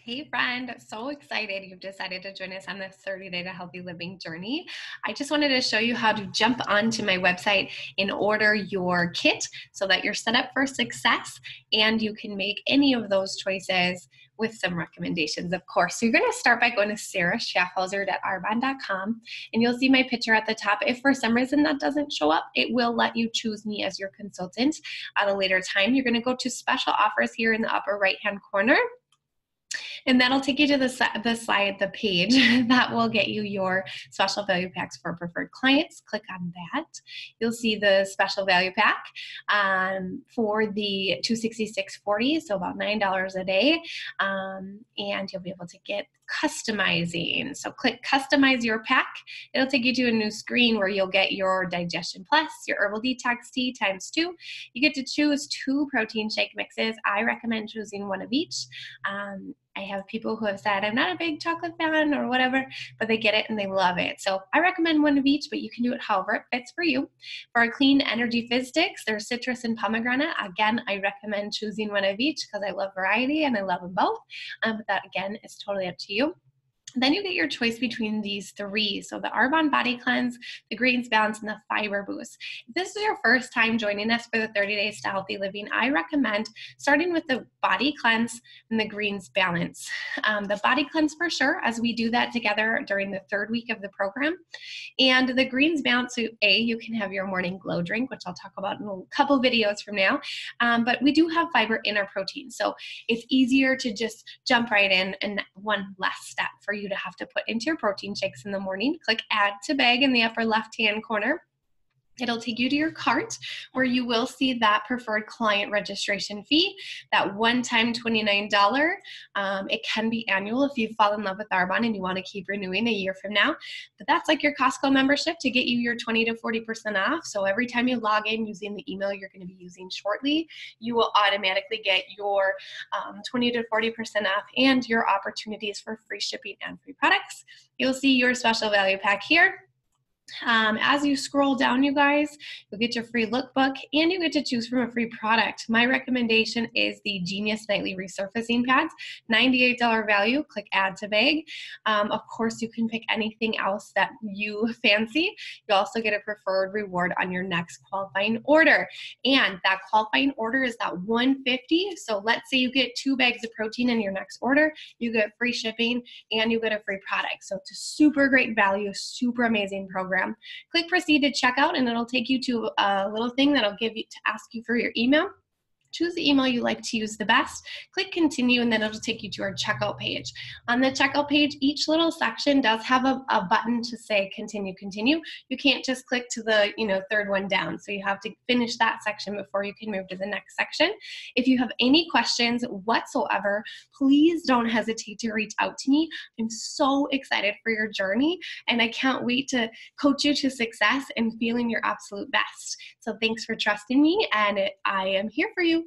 Hey friend, so excited you've decided to join us on this 30-day to healthy living journey. I just wanted to show you how to jump onto my website and order your kit so that you're set up for success and you can make any of those choices with some recommendations, of course. So you're going to start by going to sarahschafhauser.arbonne.com and you'll see my picture at the top. If for some reason that doesn't show up, it will let you choose me as your consultant at a later time. You're going to go to special offers here in the upper right-hand corner. And that'll take you to the page that will get you your special value packs for preferred clients. Click on that. You'll see the special value pack for the $266.40, so about $9 a day. And you'll be able to get customizing. So click customize your pack. It'll take you to a new screen where you'll get your Digestion Plus, your Herbal Detox Tea ×2. You get to choose 2 protein shake mixes. I recommend choosing one of each. I have people who have said, I'm not a big chocolate fan or whatever, but they get it and they love it. So I recommend one of each, but you can do it however it fits for you. For our Clean Energy Fizz Sticks, there's citrus and pomegranate. Again, I recommend choosing one of each because I love variety and I love them both. But that, again, is totally up to you. Then you get your choice between these 3. So the Arbonne Body Cleanse, the Greens Balance, and the Fiber Boost. If this is your first time joining us for the 30 Days to Healthy Living, I recommend starting with the Body Cleanse and the Greens Balance. The Body Cleanse for sure, as we do that together during the 3rd week of the program. And the Greens Balance, so you can have your morning glow drink, which I'll talk about in a couple videos from now. But we do have fiber in our protein. So it's easier to just jump right in and one last step for you to have to put into your protein shakes in the morning. Click add to bag in the upper left-hand corner. It'll take you to your cart where you will see that preferred client registration fee, that one-time $29. It can be annual if you fall in love with Arbonne and you want to keep renewing a year from now. But that's like your Costco membership to get you your 20 to 40% off. So every time you log in using the email you're going to be using shortly, you will automatically get your 20 to 40% off and your opportunities for free shipping and free products. You'll see your special value pack here. As you scroll down, you guys, you'll get your free lookbook and you get to choose from a free product. My recommendation is the Genius Nightly Resurfacing Pads, $98 value. Click add to bag. Of course, you can pick anything else that you fancy. You also get a preferred reward on your next qualifying order. And that qualifying order is that $150. So let's say you get 2 bags of protein in your next order, you get free shipping and you get a free product. So it's a super great value, super amazing program. Click proceed to checkout and it'll take you to a little thing that'll give you to ask you for your email. Choose the email you like to use the best. Click continue and then it'll take you to our checkout page. On the checkout page, each little section does have a button to say continue, continue. You can't just click to the 3rd one down. So you have to finish that section before you can move to the next section. If you have any questions whatsoever, please don't hesitate to reach out to me. I'm so excited for your journey and I can't wait to coach you to success and feeling your absolute best. So thanks for trusting me and I am here for you.